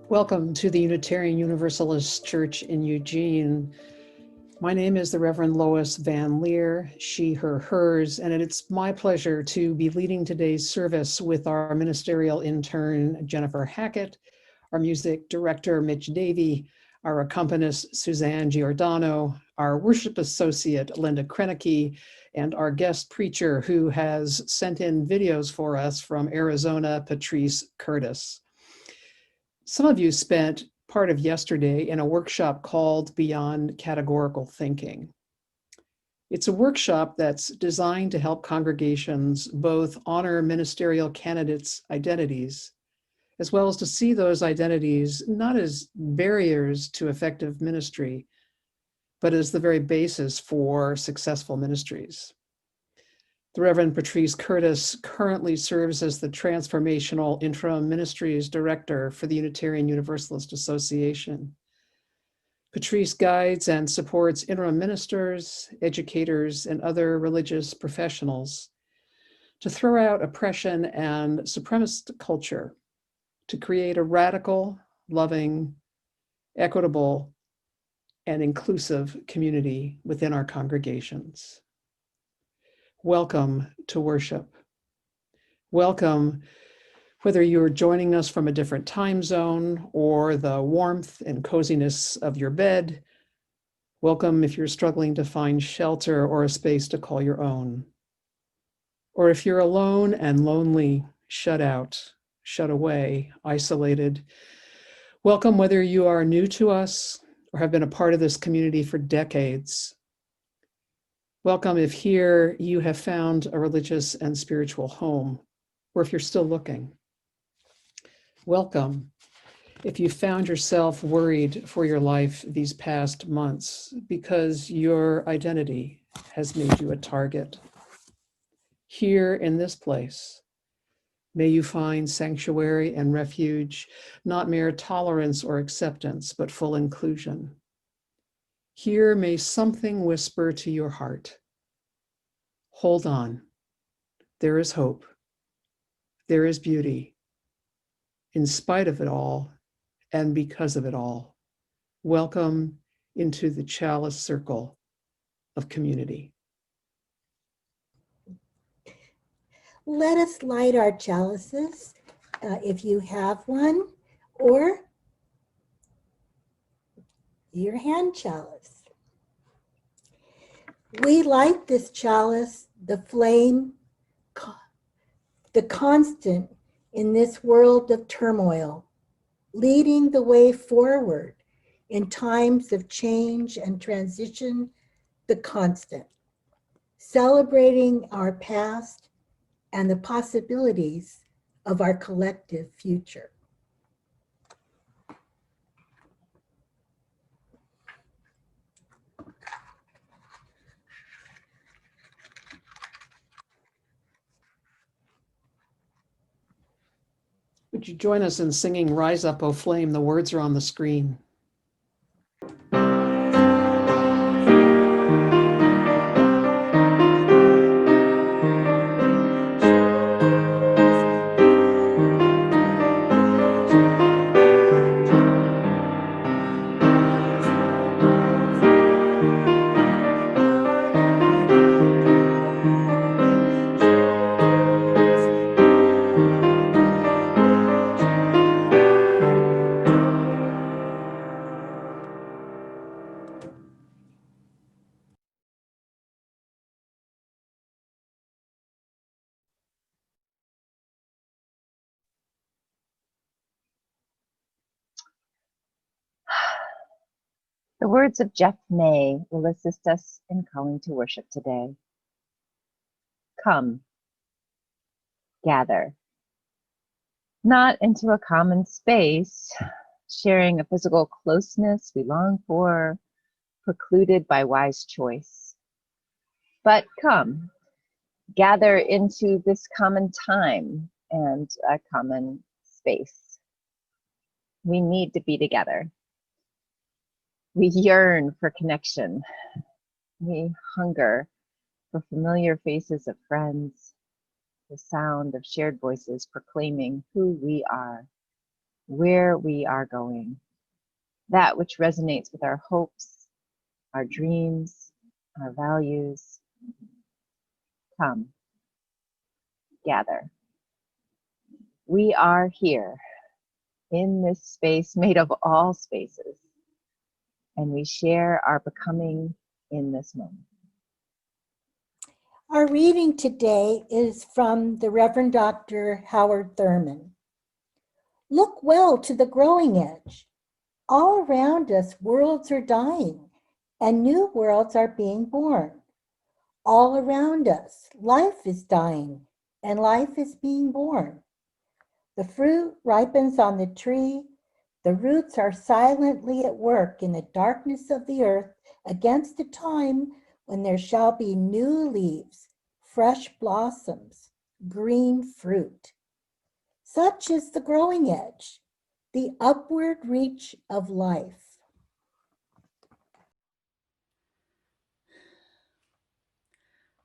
Welcome to the Unitarian Universalist Church in Eugene. My name is the Reverend Lois Van Leer, she, her, hers, and it's my pleasure to be leading today's service with our ministerial intern, Jennifer Hackett, our music director, Mitch Davey, our accompanist, Suzanne Giordano, our worship associate, Linda Krenicki, and our guest preacher who has sent in videos for us from Arizona, Patrice Curtis. Some of you spent part of yesterday in a workshop called Beyond Categorical Thinking. It's a workshop that's designed to help congregations both honor ministerial candidates' identities, as well as to see those identities not as barriers to effective ministry, but as the very basis for successful ministries. The Reverend Patrice Curtis currently serves as the Transformational Interim Ministries Director for the Unitarian Universalist Association. Patrice guides and supports interim ministers, educators, and other religious professionals to throw out oppression and supremacist culture, to create a radical, loving, equitable, and inclusive community within our congregations. Welcome to worship. Welcome, whether you're joining us from a different time zone or the warmth and coziness of your bed. Welcome if you're struggling to find shelter or a space to call your own. Or if you're alone and lonely, shut out, shut away, isolated. Welcome whether you are new to us or have been a part of this community for decades. Welcome if here you have found a religious and spiritual home, or if you're still looking. Welcome if you found yourself worried for your life these past months because your identity has made you a target. Here in this place, may you find sanctuary and refuge, not mere tolerance or acceptance, but full inclusion. Here may something whisper to your heart. Hold on. There is hope. There is beauty. In spite of it all, and because of it all, welcome into the chalice circle of community. Let us light our chalices, if you have one, or your hand chalice. We light this chalice, the flame, the constant in this world of turmoil, leading the way forward in times of change and transition, the constant, celebrating our past and the possibilities of our collective future. Would you join us in singing Rise Up, O Flame? The words are on the screen. The words of Jeff May will assist us in calling to worship today. Come, gather, not into a common space, sharing a physical closeness we long for, precluded by wise choice. But come, gather into this common time and a common space. We need to be together. We yearn for connection. We hunger for familiar faces of friends, the sound of shared voices proclaiming who we are. where we are going, that which resonates with our hopes, our dreams, our values. Come, gather. We are here in this space made of all spaces, and we share our becoming in this moment. Our reading today is from the Reverend Dr. Howard Thurman. Look well to the growing edge. All around us, worlds are dying, and new worlds are being born. All around us, life is dying, and life is being born. The fruit ripens on the tree. The roots are silently at work in the darkness of the earth against the time when there shall be new leaves, fresh blossoms, green fruit. Such is the growing edge, the upward reach of life.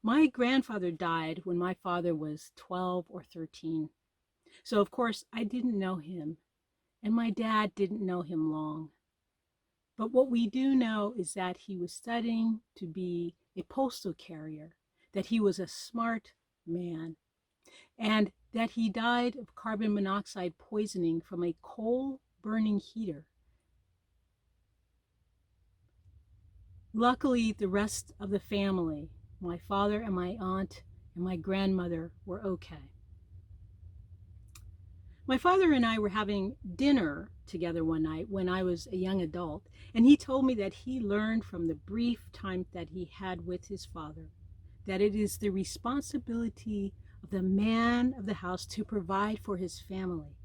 My grandfather died when my father was 12 or 13. So, of course, I didn't know him, and my dad didn't know him long. But what we do know is that he was studying to be a postal carrier, that he was a smart man, and that he died of carbon monoxide poisoning from a coal-burning heater. Luckily, the rest of the family, my father and my aunt and my grandmother, were okay. My father and I were having dinner together one night when I was a young adult, and he told me that he learned from the brief time that he had with his father that it is the responsibility of the man of the house to provide for his family,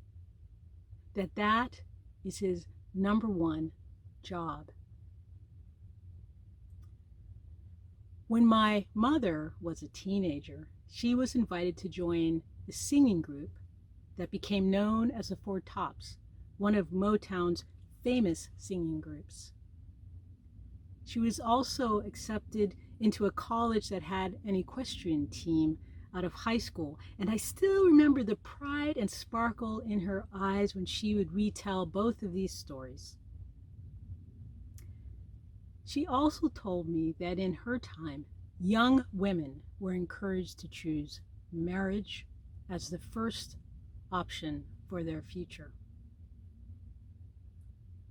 that is his number one job. When my mother was a teenager, she was invited to join the singing group that became known as the Four Tops, one of Motown's famous singing groups. She was also accepted into a college that had an equestrian team out of high school, and I still remember the pride and sparkle in her eyes when she would retell both of these stories. She also told me that in her time, young women were encouraged to choose marriage as the first option for their future.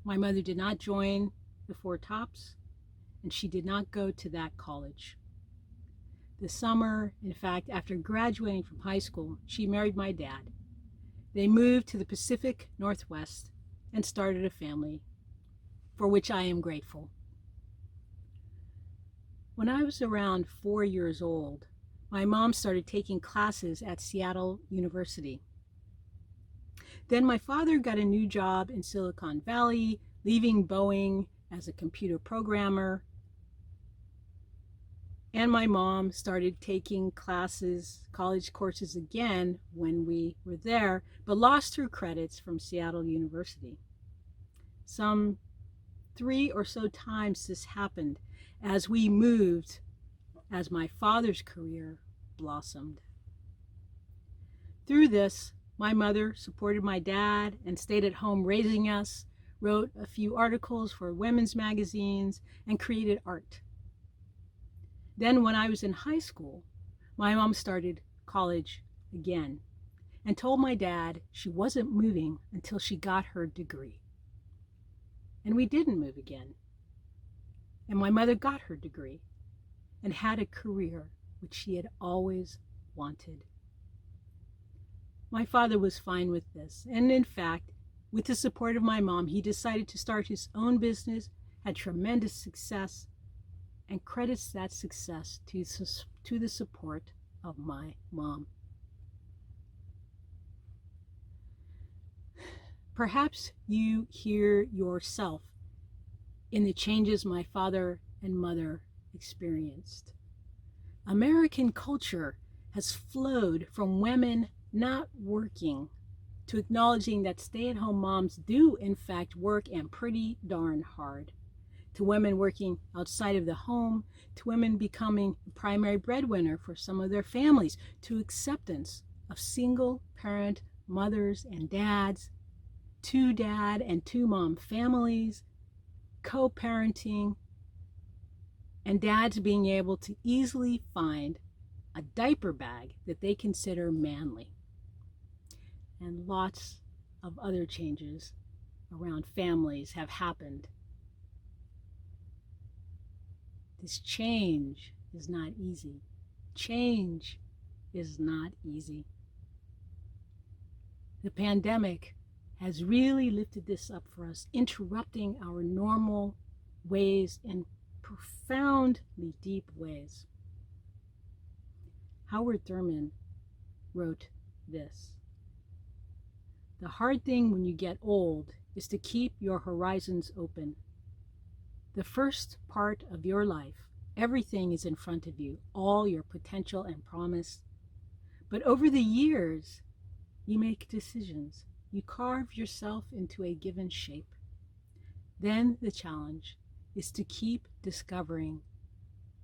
My mother did not join the Four Tops, and she did not go to that college. The summer, in fact, after graduating from high school, she married my dad. They moved to the Pacific Northwest and started a family, for which I am grateful. When I was around 4 years old, my mom started taking classes at Seattle University. Then my father got a new job in Silicon Valley, leaving Boeing as a computer programmer. And my mom started taking classes, college courses again when we were there, but lost her credits from Seattle University. Some 3 or so times this happened as we moved, as my father's career blossomed. Through this, my mother supported my dad and stayed at home raising us, wrote a few articles for women's magazines, and created art. Then when I was in high school, my mom started college again and told my dad she wasn't moving until she got her degree. And we didn't move again. And my mother got her degree and had a career which she had always wanted. My father was fine with this, and in fact, with the support of my mom, he decided to start his own business, had tremendous success, and credits that success to the support of my mom. Perhaps you hear yourself in the changes my father and mother experienced. American culture has flowed from women not working to acknowledging that stay-at-home moms do in fact work, and pretty darn hard, to women working outside of the home, to women becoming the primary breadwinner for some of their families, to acceptance of single parent mothers and dads, 2 dad and 2 mom families, co-parenting, and dads being able to easily find a diaper bag that they consider manly, and lots of other changes around families have happened. This change is not easy. Change is not easy. The pandemic has really lifted this up for us, interrupting our normal ways in profoundly deep ways. Howard Thurman wrote this: "The hard thing when you get old is to keep your horizons open. The first part of your life, everything is in front of you, all your potential and promise. But over the years, you make decisions. You carve yourself into a given shape. Then the challenge is to keep discovering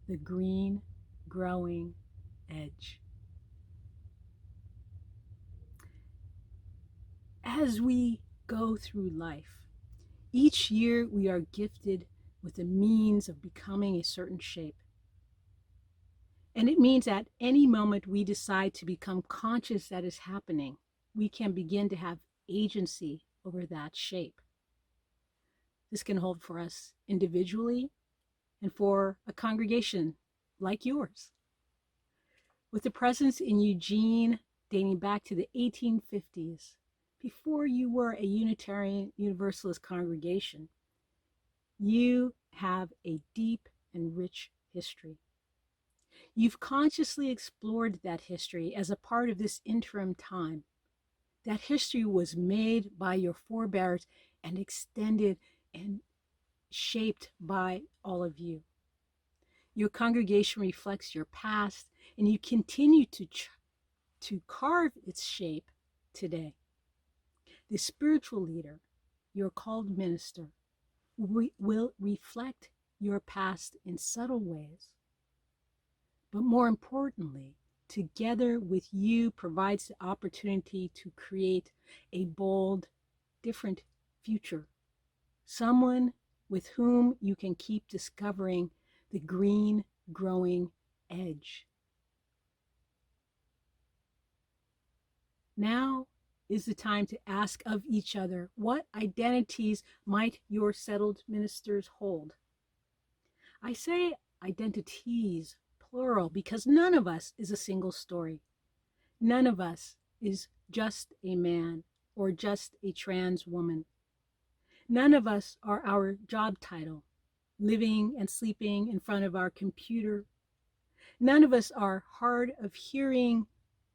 the green, growing edge." As we go through life, each year we are gifted with the means of becoming a certain shape. And it means at any moment we decide to become conscious that is happening, we can begin to have agency over that shape. This can hold for us individually and for a congregation like yours. With the presence in Eugene dating back to the 1850s, before you were a Unitarian Universalist congregation, you have a deep and rich history. You've consciously explored that history as a part of this interim time. That history was made by your forebears and extended and shaped by all of you. Your congregation reflects your past, and you continue to carve its shape today. The spiritual leader, your called minister, will reflect your past in subtle ways. But more importantly, together with you provides the opportunity to create a bold, different future. Someone with whom you can keep discovering the green, growing edge. Now is the time to ask of each other, what identities might your settled ministers hold? I say identities, plural, because none of us is a single story. None of us is just a man or just a trans woman. None of us are our job title, living and sleeping in front of our computer. None of us are hard of hearing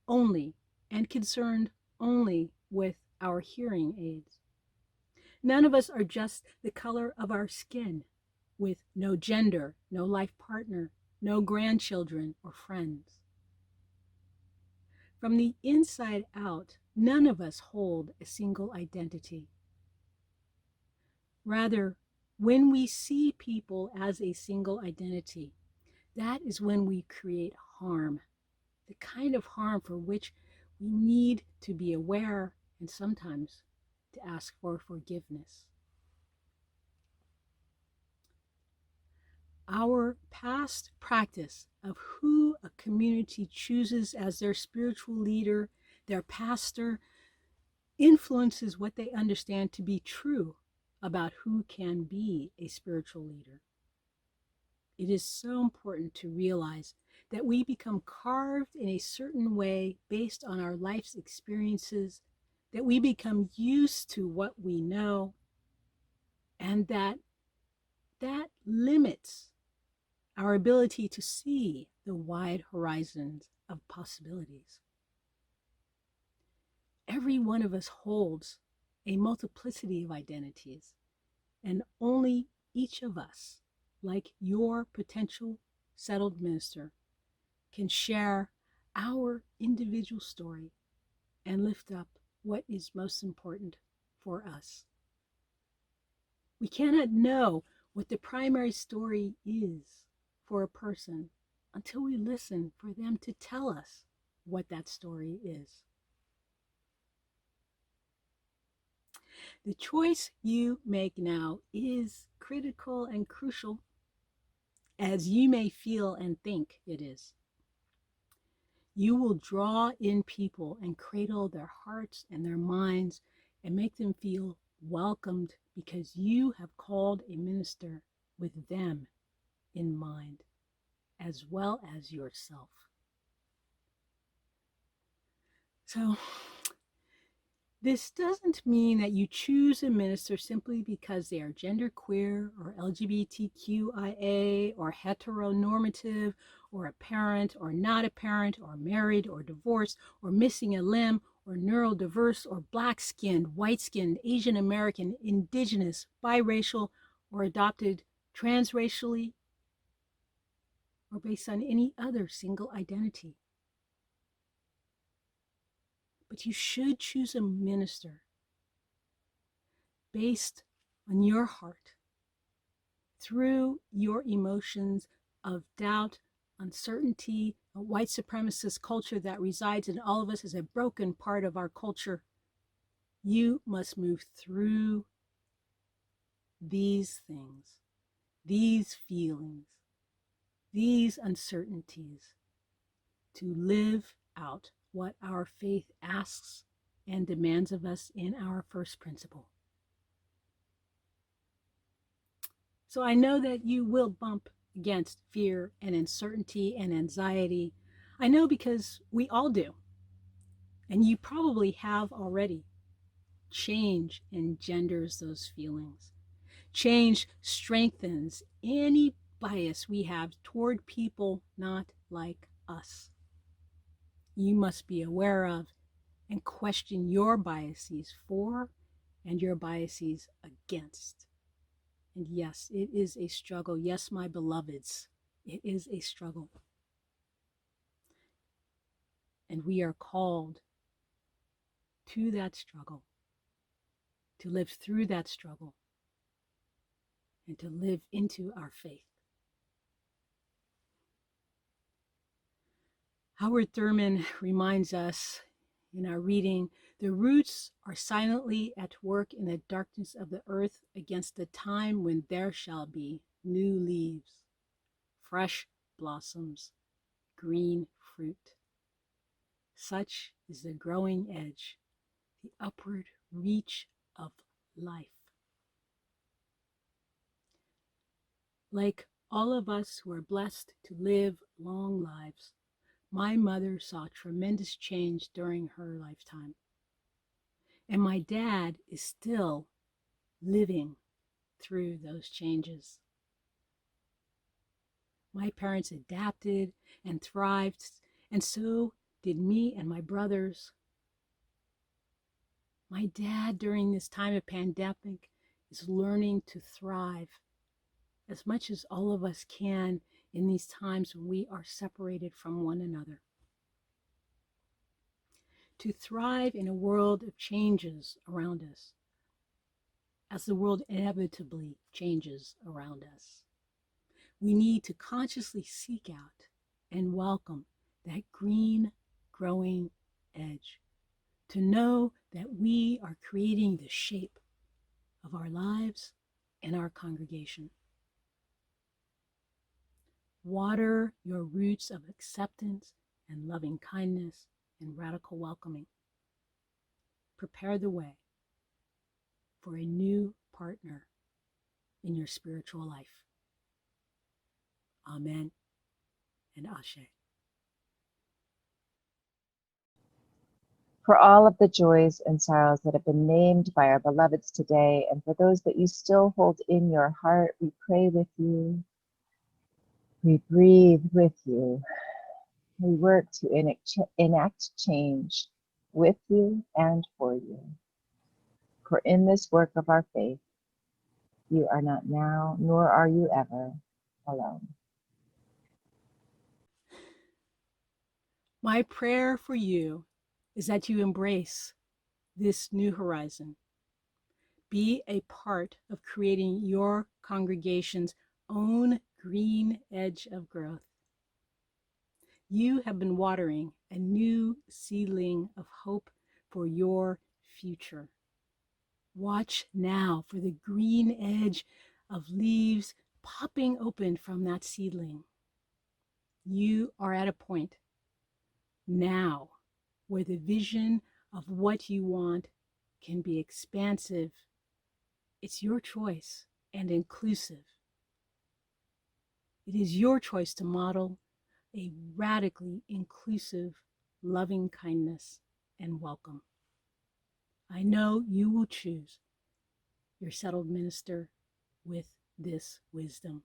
only and concerned only with our hearing aids. None of us are just the color of our skin, with no gender, no life partner, no grandchildren or friends. From the inside out, none of us hold a single identity. Rather, when we see people as a single identity, that is when we create harm, the kind of harm for which we need to be aware and sometimes to ask for forgiveness. Our past practice of who a community chooses as their spiritual leader, their pastor, influences what they understand to be true about who can be a spiritual leader. It is so important to realize that we become carved in a certain way based on our life's experiences, that we become used to what we know, and that limits our ability to see the wide horizons of possibilities. Every one of us holds a multiplicity of identities, and only each of us, like your potential settled minister, can share our individual story and lift up what is most important for us. We cannot know what the primary story is for a person until we listen for them to tell us what that story is. The choice you make now is critical and crucial, as you may feel and think it is. You will draw in people and cradle their hearts and their minds and make them feel welcomed because you have called a minister with them in mind, as well as yourself. So, this doesn't mean that you choose a minister simply because they are genderqueer or LGBTQIA or heteronormative or a parent or not a parent or married or divorced or missing a limb or neurodiverse or black-skinned, white-skinned, Asian American, indigenous, biracial, or adopted transracially, or based on any other single identity. But you should choose a minister based on your heart, through your emotions of doubt, uncertainty, a white supremacist culture that resides in all of us as a broken part of our culture. You must move through these things, these feelings, these uncertainties to live out what our faith asks and demands of us in our first principle. So I know that you will bump against fear and uncertainty and anxiety. I know because we all do. And you probably have already. Change engenders those feelings. Change strengthens any bias we have toward people not like us. You must be aware of and question your biases for and your biases against. And yes, it is a struggle. Yes, my beloveds, it is a struggle. And we are called to that struggle, to live through that struggle, and to live into our faith. Howard Thurman reminds us in our reading, the roots are silently at work in the darkness of the earth against the time when there shall be new leaves, fresh blossoms, green fruit. Such is the growing edge, the upward reach of life. Like all of us who are blessed to live long lives, my mother saw tremendous change during her lifetime. And my dad is still living through those changes. My parents adapted and thrived, and so did me and my brothers. My dad, during this time of pandemic, is learning to thrive as much as all of us can in these times when we are separated from one another. To thrive in a world of changes around us, as the world inevitably changes around us. We need to consciously seek out and welcome that green growing edge, to know that we are creating the shape of our lives and our congregation. Water your roots of acceptance and loving kindness and radical welcoming. Prepare the way for a new partner in your spiritual life. Amen and Ashe. For all of the joys and sorrows that have been named by our beloveds today, and for those that you still hold in your heart, we pray with you. We breathe with you. We work to enact change with you and for you. For in this work of our faith, you are not now, nor are you ever alone. My prayer for you is that you embrace this new horizon. Be a part of creating your congregation's own green edge of growth. You have been watering a new seedling of hope for your future. Watch now for the green edge of leaves popping open from that seedling. You are at a point now where the vision of what you want can be expansive. It's your choice and inclusive. It is your choice to model a radically inclusive, loving kindness and welcome. I know you will choose your settled minister with this wisdom.